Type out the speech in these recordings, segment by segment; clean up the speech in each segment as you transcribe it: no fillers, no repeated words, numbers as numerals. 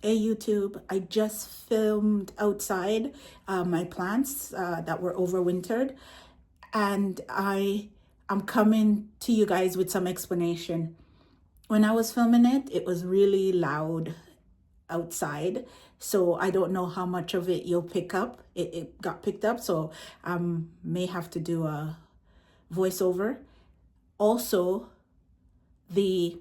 Hey YouTube, I just filmed outside my plants that were overwintered, and I'm coming to you guys with some explanation. When I was filming it, it was really loud outside, so I don't know how much of it you'll pick up. It got picked up, so may have to do a voiceover. Also, the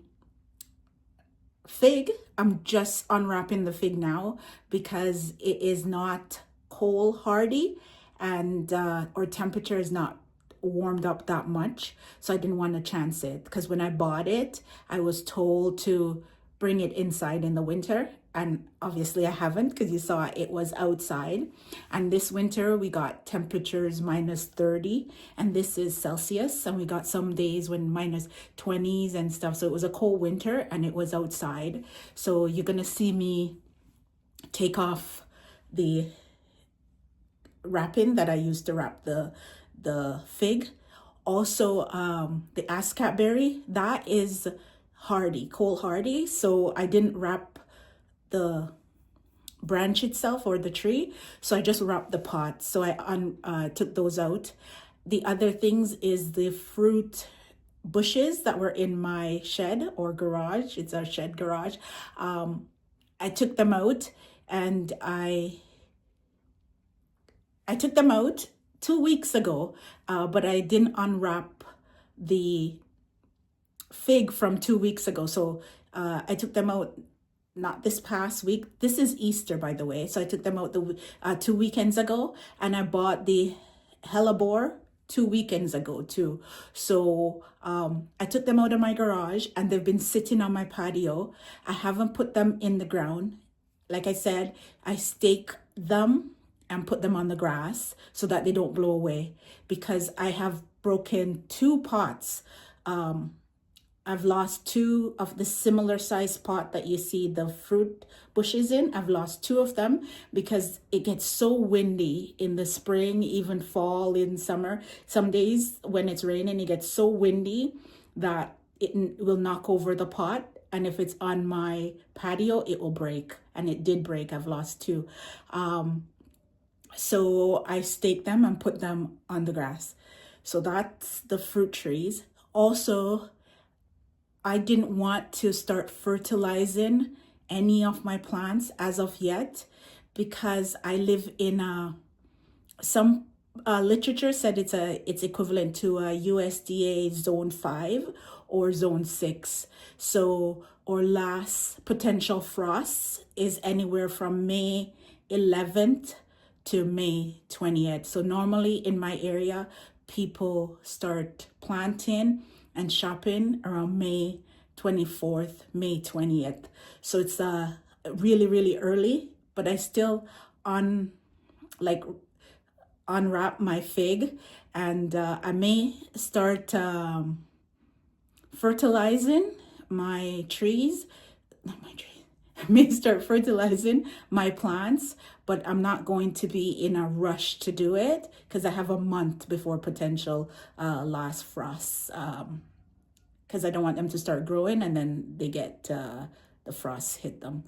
fig, I'm just unwrapping the fig now because it is not cold hardy, and or temperature is not warmed up that much, so I didn't want to chance it, because when I bought it I was told to bring it inside in the winter, and obviously I haven't, because you saw it was outside. And this winter we got temperatures -30, and this is Celsius, and we got some days when -20s and stuff, so it was a cold winter and it was outside. So you're gonna see me take off the wrapping that I used to wrap the fig. Also, the ascat berry, that is hardy, cold hardy, so I didn't wrap the branch itself or the tree, so I just wrapped the pot. So I took those out. The other things is the fruit bushes that were in my shed or garage. It's our shed garage. I took them out, and I took them out 2 weeks ago, but I didn't unwrap the fig from 2 weeks ago. So I took them out not this past week. This is Easter, by the way. So I took them out 2 weekends ago, and I bought the hellebore 2 weekends ago too. So I took them out of my garage, and they've been sitting on my patio. I haven't put them in the ground. Like I said, I stake them and put them on the grass so that they don't blow away, because I have broken 2 pots. I've lost 2 of the similar size pot that you see the fruit bushes in. I've lost 2 of them because it gets so windy in the spring, even fall, in summer. Some days when it's raining, it gets so windy that it will knock over the pot. And if it's on my patio, it will break. And it did break. I've lost 2. So I staked them and put them on the grass. So that's the fruit trees. Also, I didn't want to start fertilizing any of my plants as of yet, because I live in some literature said it's equivalent to a USDA zone 5 or zone 6. So our last potential frost is anywhere from May 11th to May 20th. So normally in my area, people start planting and shopping around May 24th, May 20th. So it's really, really early, but I still unwrap my fig, and I may start fertilizing my trees, not my trees. I may start fertilizing my plants, but I'm not going to be in a rush to do it, because I have a month before potential last frost, because I don't want them to start growing and then they get the frost hit them.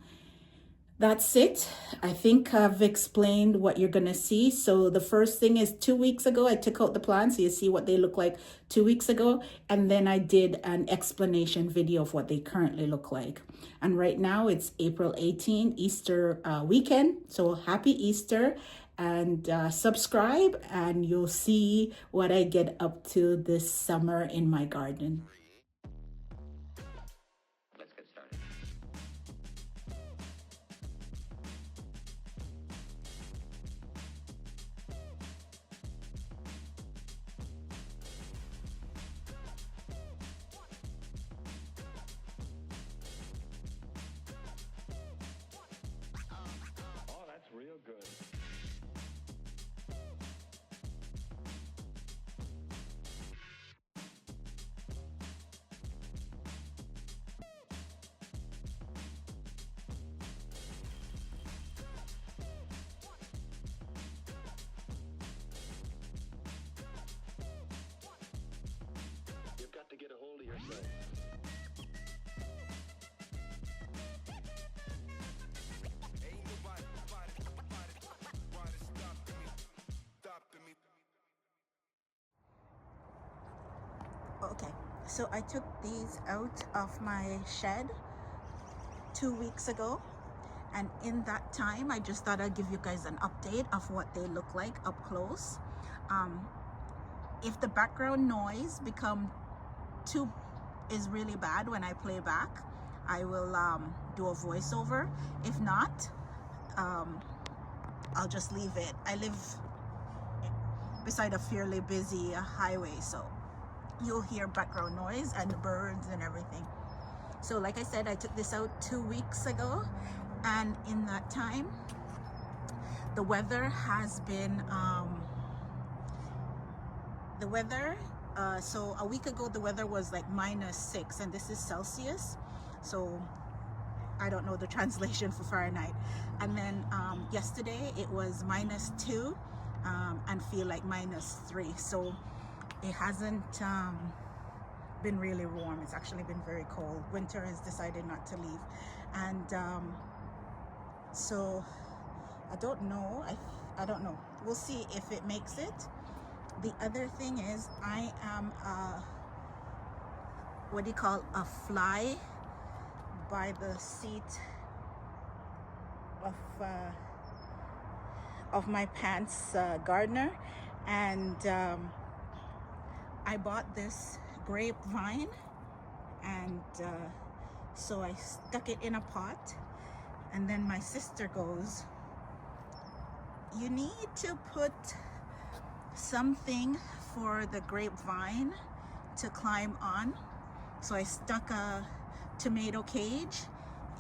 That's it. I think I've explained what you're gonna see. So the first thing is 2 weeks ago, I took out the plants. So you see what they look like 2 weeks ago. And then I did an explanation video of what they currently look like. And right now it's April 18, Easter weekend. So happy Easter, and subscribe, and you'll see what I get up to this summer in my garden. Real good. You've got to get a hold of yourself. Okay, so I took these out of my shed 2 weeks ago, and in that time I just thought I'd give you guys an update of what they look like up close. If the background noise is really bad when I play back, I will do a voiceover. If not, I'll just leave it. I live beside a fairly busy highway, so you'll hear background noise and the birds and everything. So like I said, I took this out 2 weeks ago, and in that time the weather has been so a week ago the weather was like -6, and this is Celsius, so I don't know the translation for Fahrenheit. And then yesterday it was -2 and feel like -3, so it hasn't been really warm. It's actually been very cold. Winter has decided not to leave, and so I don't know. I don't know. We'll see if it makes it. The other thing is I am what do you call a fly by the seat of my pants gardener, and I bought this grapevine, and so I stuck it in a pot, and then my sister goes, "You need to put something for the grapevine to climb on." So I stuck a tomato cage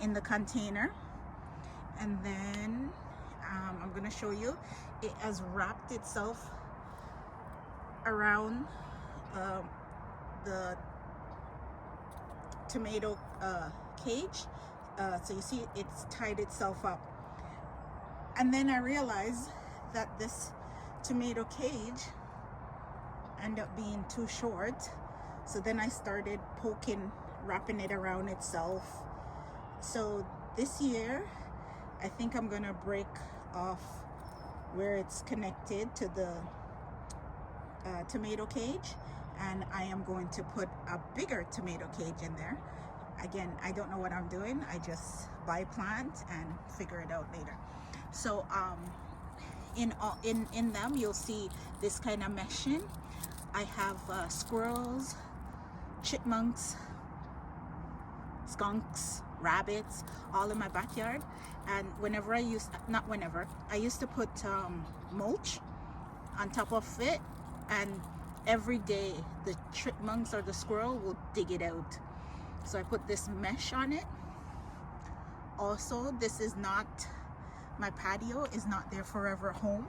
in the container, and then I'm gonna show you, it has wrapped itself around the tomato cage, so you see it's tied itself up. And then I realized that this tomato cage ended up being too short, so then I started wrapping it around itself. So this year I think I'm gonna break off where it's connected to the tomato cage, and I am going to put a bigger tomato cage in there. Again, I don't know what I'm doing. I just buy plant and figure it out later. So in them you'll see this kind of meshing. I have squirrels, chipmunks, skunks, rabbits, all in my backyard. And I used to put mulch on top of it, and every day the chipmunks or the squirrel will dig it out. So I put this mesh on it. Also, this is not, my patio is not their forever home.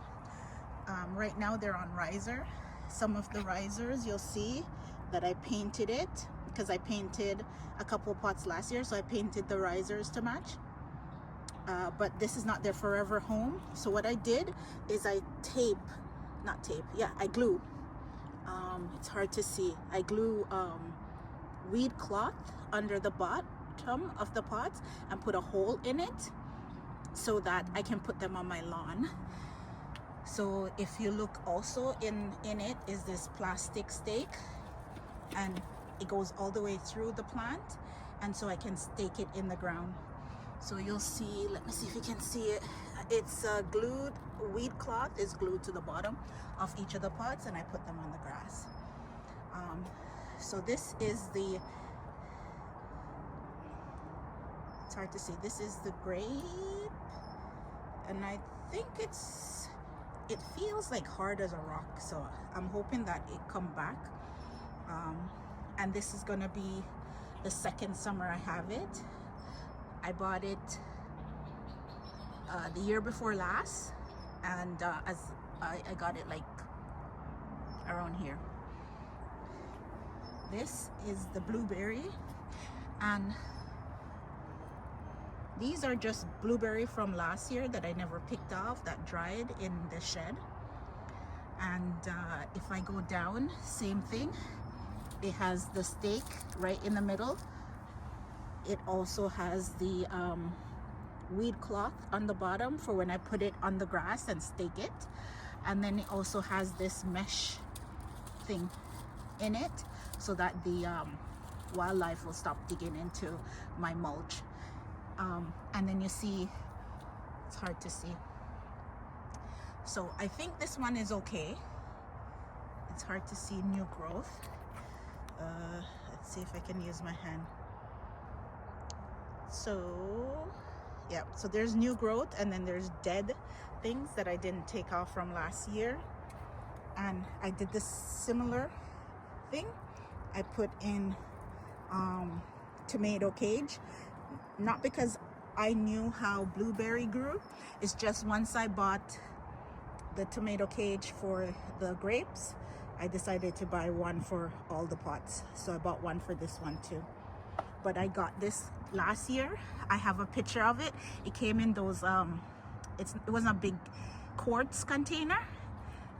Right now they're on riser. Some of the risers you'll see that I painted it, because I painted a couple pots last year, so I painted the risers to match. But this is not their forever home. So what I did is I glue, it's hard to see, I glue weed cloth under the bottom of the pots and put a hole in it so that I can put them on my lawn. So if you look, also in it is this plastic stake, and it goes all the way through the plant, and so I can stake it in the ground. So you'll see, let me see if you can see it. It's glued, weed cloth is glued to the bottom of each of the pots, and I put them on the grass. So this is it's hard to see, this is the grape, and I think it feels like hard as a rock, so I'm hoping that it come back. And this is gonna be the second summer I have it. I bought it the year before last, and as I got it like around here. This is the blueberry, and these are just blueberry from last year that I never picked off, that dried in the shed. And if I go down, same thing. It has the stake right in the middle. It also has the weed cloth on the bottom for when I put it on the grass and stake it. And then it also has this mesh thing in it so that the wildlife will stop digging into my mulch. And then you see, it's hard to see. So I think this one is okay. It's hard to see new growth. Let's see if I can use my hand. So yeah, so there's new growth, and then there's dead things that I didn't take off from last year. And I did this similar thing. I put in tomato cage, not because I knew how blueberry grew. It's just once I bought the tomato cage for the grapes, I decided to buy one for all the pots. So I bought one for this one too. But I got this last year. I have a picture of it. It came in those it wasn't a big quartz container.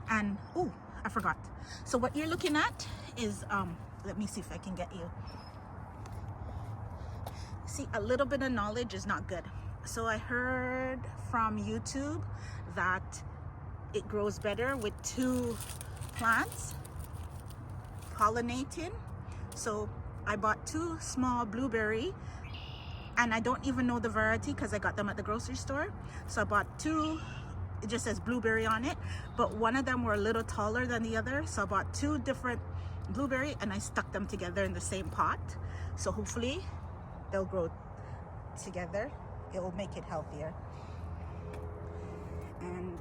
And oh, I forgot. So what you're looking at is let me see if I can get you. See, a little bit of knowledge is not good. So I heard from YouTube that it grows better with 2 plants pollinating. So I bought 2 small blueberry, and I don't even know the variety because I got them at the grocery store. So I bought 2, it just says blueberry on it, but one of them were a little taller than the other. So I bought 2 different blueberry and I stuck them together in the same pot. So hopefully they'll grow together. It will make it healthier. And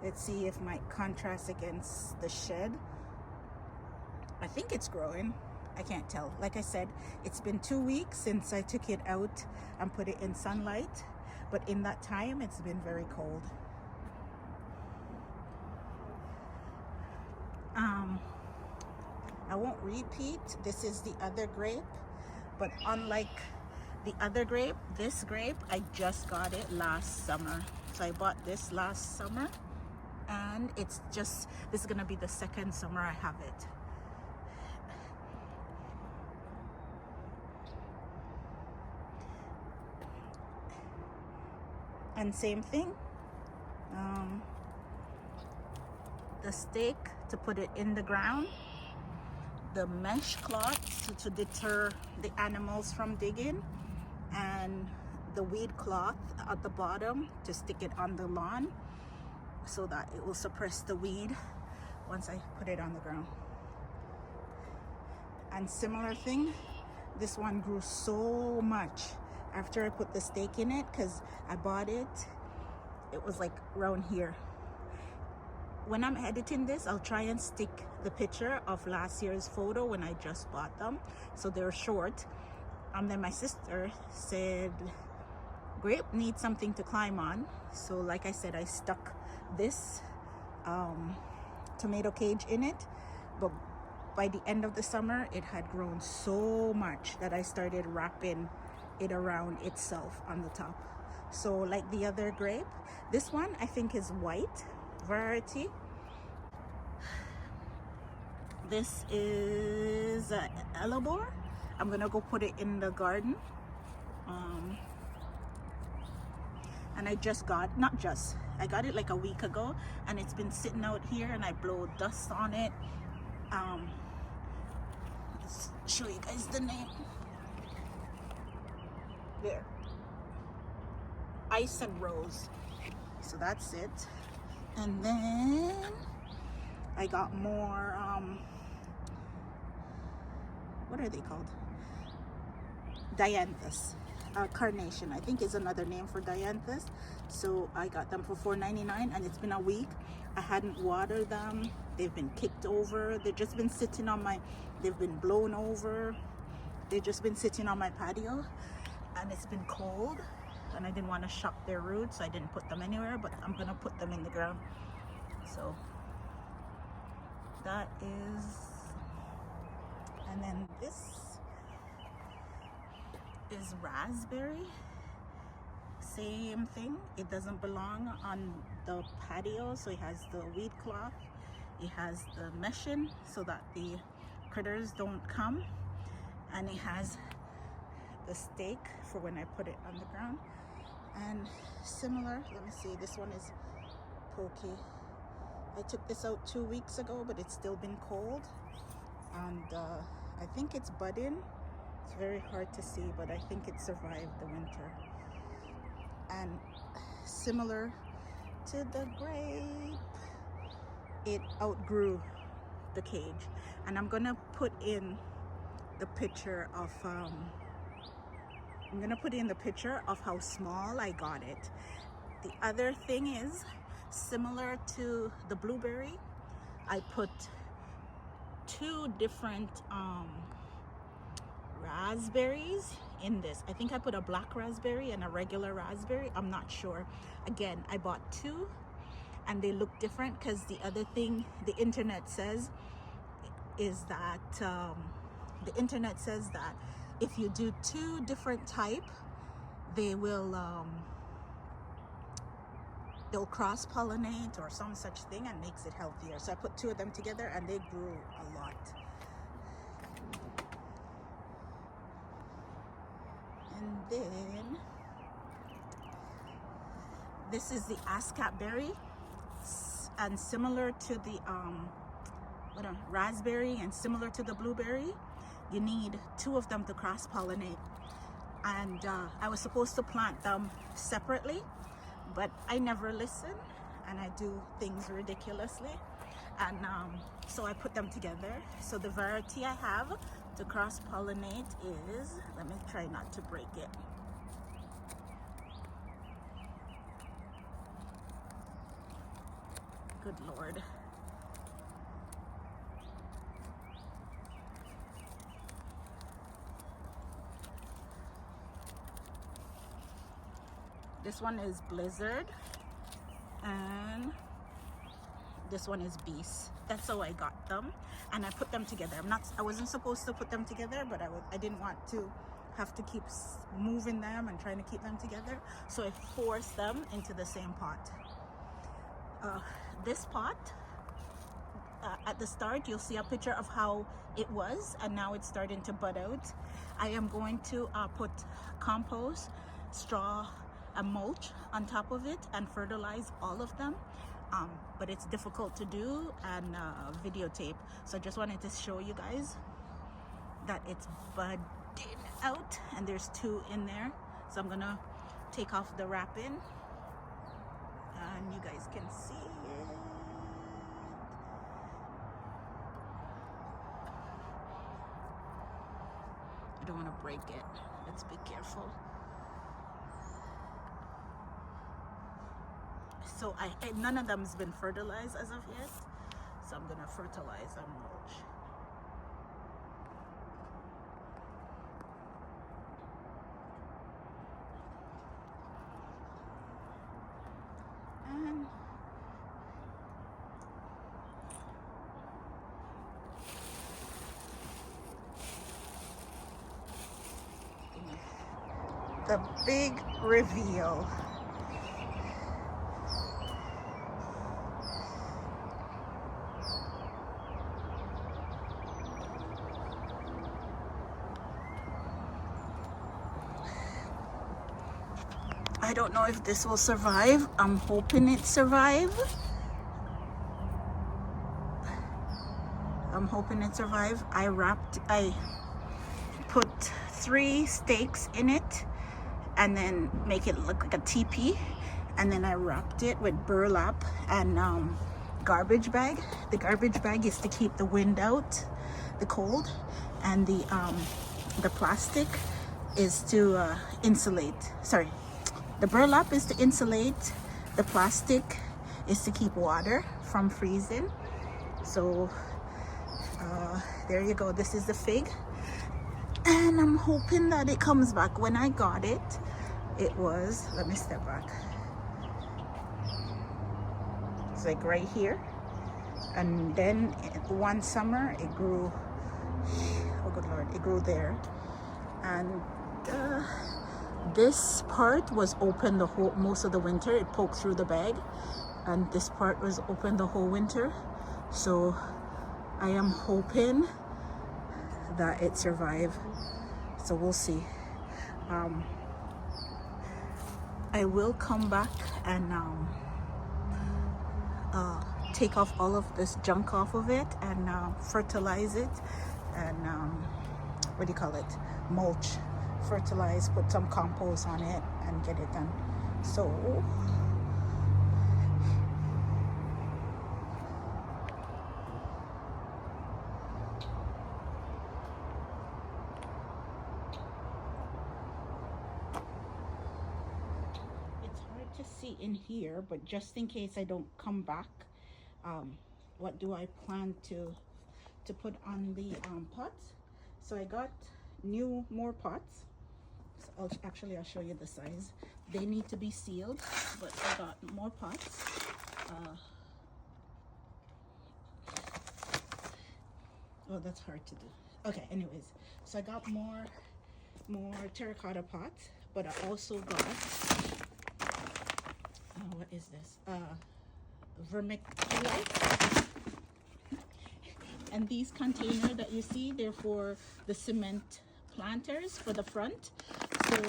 let's see if my contrast against the shed. I think it's growing. I can't tell. Like I said, it's been 2 weeks since I took it out and put it in sunlight, but in that time it's been very cold. I won't repeat. This is the other grape, but unlike the other grape, this grape I just got it last summer. So I bought this last summer, and it's just, this is gonna be the 2nd summer I have it. And same thing, the stake to put it in the ground, the mesh cloth to deter the animals from digging, and the weed cloth at the bottom to stick it on the lawn so that it will suppress the weed once I put it on the ground. And similar thing, this one grew so much after I put the stake in it, because I bought it, it was like around here. When I'm editing this, I'll try and stick the picture of last year's photo when I just bought them, so they're short. And then my sister said grape needs something to climb on, so like I said, I stuck this tomato cage in it. But by the end of the summer, it had grown so much that I started wrapping it around itself on the top. So like the other grape, this one I think is white variety. This is elabore. I'm gonna go put it in the garden. And I just got, not just, I got it like a week ago, and it's been sitting out here, and I blow dust on it. Let's show you guys the name. There, Ice and Rose. So that's it. And then I got more what are they called, dianthus, carnation I think is another name for dianthus. So I got them for $4.99, and it's been a week. I hadn't watered them. They've been kicked over. They've just been sitting on my, they've been blown over. They've just been sitting on my patio, and it's been cold, and I didn't want to shock their roots, so I didn't put them anywhere, but I'm gonna put them in the ground. So that is, and then this is raspberry. Same thing, it doesn't belong on the patio, so it has the weed cloth, it has the meshing so that the critters don't come, and it has the stake for when I put it on the ground. And similar, let me see, this one is pokey. I took this out 2 weeks ago, but it's still been cold. and I think it's budding. It's very hard to see, but I think it survived the winter. And similar to the grape, it outgrew the cage. And I'm gonna put in the picture of how small I got it. The other thing is, similar to the blueberry, I put two different raspberries in this. I think I put a black raspberry and a regular raspberry. I'm not sure. Again, I bought two and they look different because the other thing the internet says is that if you do two different type, they will they'll cross-pollinate or some such thing and makes it healthier. So I put two of them together and they grew a lot. And then this is the ascap berry, and similar to the raspberry and similar to the blueberry, you need two of them to cross-pollinate. And I was supposed to plant them separately, but I never listen and I do things ridiculously, and so I put them together. So the variety I have to cross-pollinate is, let me try not to break it. Good Lord. This one is Blizzard and this one is Beast. That's how I got them, and I put them together. I wasn't supposed to put them together, but I didn't want to have to keep moving them and trying to keep them together, so I forced them into the same pot. This pot, at the start you'll see a picture of how it was, and now it's starting to bud out. I am going to put compost, straw, and mulch on top of it and fertilize all of them, but it's difficult to do and videotape, so I just wanted to show you guys that it's budding out, and there's two in there. So I'm gonna take off the wrapping and you guys can see it. I don't want to break it. Let's be careful. So none of them has been fertilized as of yet, so I'm gonna fertilize and mulch. And the big reveal. I don't know if this will survive. I'm hoping it survives. I put 3 stakes in it and then make it look like a teepee, and then I wrapped it with burlap and garbage bag. The garbage bag is to keep the wind out, the cold, and the plastic is to insulate. Sorry, the burlap is to insulate, the plastic is to keep water from freezing. So there you go. This is the fig, and I'm hoping that it comes back. When I got it, it was, let me step back, it's like right here, and then one summer it grew, oh good Lord, it grew there, and this part was open most of the winter. It poked through the bag, and this part was open the whole winter. So I am hoping that it survived. So we'll see. I will come back and take off all of this junk off of it and fertilize it and what do you call it, mulch, fertilize, put some compost on it and get it done. So it's hard to see in here, but just in case I don't come back, what do I plan to put on the pots? So I got more pots. So I'll show you the size. They need to be sealed, but I got more pots. Oh, that's hard to do. Okay, anyways, so I got more terracotta pots, but I also got what is this? Vermiculite. And these containers that you see, they're for the cement planters for the front. So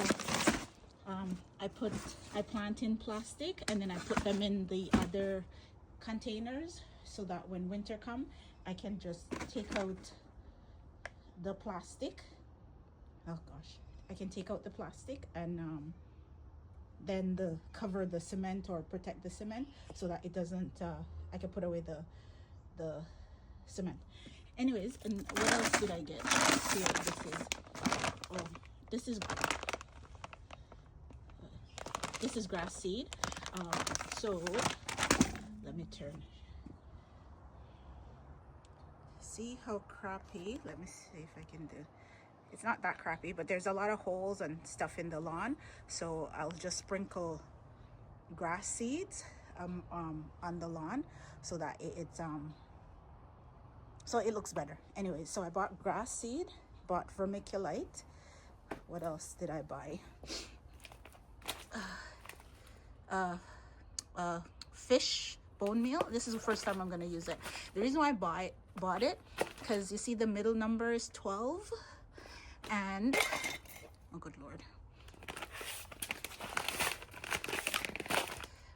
I plant in plastic and then I put them in the other containers so that when winter come, I can just take out the plastic. Oh gosh, I can take out the plastic and then cover the cement or protect the cement so that it doesn't, I can put away the cement. Anyways, and what else did I get? Let's see what this is. This is grass seed. So let me turn. See how crappy? Let me see if I can do. It's not that crappy, but there's a lot of holes and stuff in the lawn. So I'll just sprinkle grass seeds on the lawn so that so it looks better. Anyway, so I bought grass seed, bought vermiculite. What else did I buy? Fish bone meal. This is the first time I'm going to use it. The reason why I bought it, because you see the middle number is 12, and oh good lord,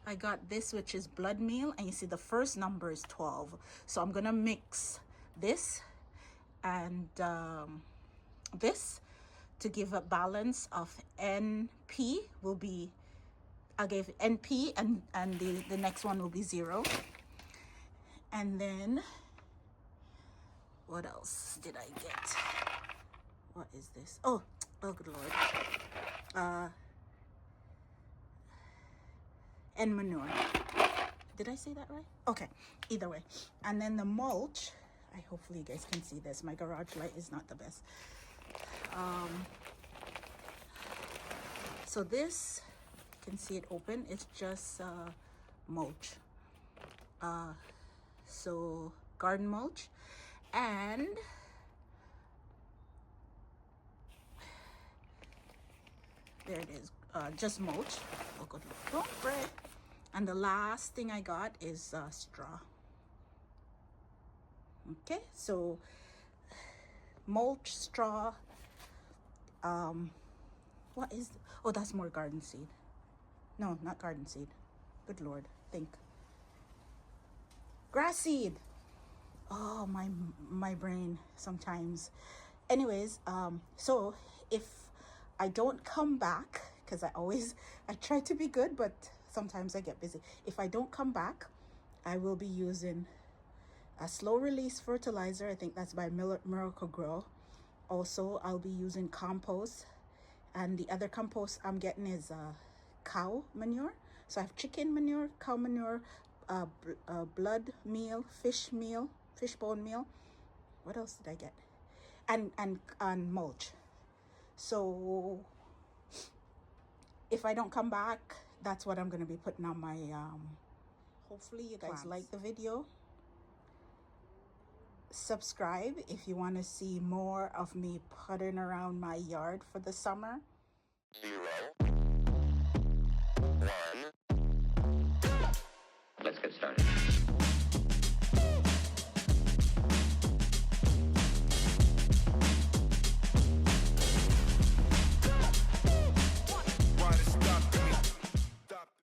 I got this, which is blood meal, and you see the first number is 12. So I'm gonna mix this and this to give a balance of NP. Will be, I'll give NP and the next one will be 0. And then what else did I get? What is this? Oh good lord. And manure. Did I say that right? Okay, either way. And then the mulch, hopefully you guys can see this. My garage light is not the best. So this, you can see it open, it's just mulch. So garden mulch, and there it is, just mulch. Oh good lord, don't break. And the last thing I got is straw. Okay, so mulch, straw, what is, oh that's more garden seed. No, not garden seed. Good lord, think. Grass seed. Oh, my brain sometimes. Anyways, so if I don't come back, because I try to be good, but sometimes I get busy. If I don't come back, I will be using a slow release fertilizer. I think that's by Miracle Grow. Also, I'll be using compost, and the other compost I'm getting is cow manure. So I have chicken manure, cow manure, blood meal, fish bone meal. What else did I get? And mulch. So if I don't come back, that's what I'm going to be putting on my hopefully you guys like the video. Subscribe if you want to see more of me puttering around my yard for the summer.